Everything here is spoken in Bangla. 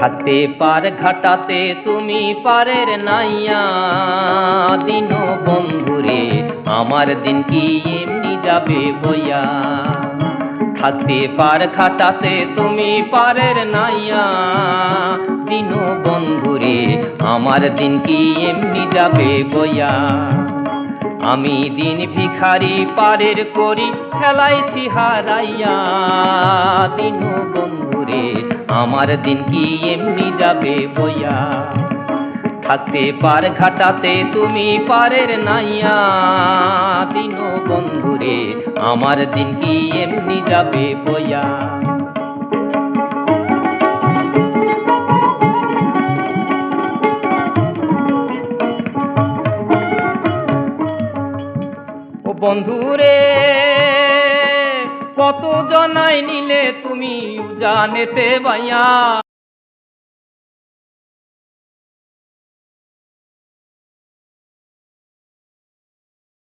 থাকতে পার ঘাটাতে তুমি পারের নাইয়া, দিন বন্ধুরে আমার দিন কি এমনি যাবে বইয়া। থাকতে পার ঘাটাতে তুমি পারের নাইয়া, দিন বন্ধুরে আমার দিন কি এমনি যাবে বইয়া। আমি দিন ভিখারি পারের করি খেলাইছি হারাইয়া, দিন বন্ধুরে আমার দিন কি এমনি যাবে বইয়া। থাকতে পার ঘাটাতে তুমি পারের নাইয়া, দিন বন্ধুরে আমার দিন কি এমনি যাবে বইয়া। ও বন্ধুরে কত জনাই নিলে তুমি জানেতে বাইয়া,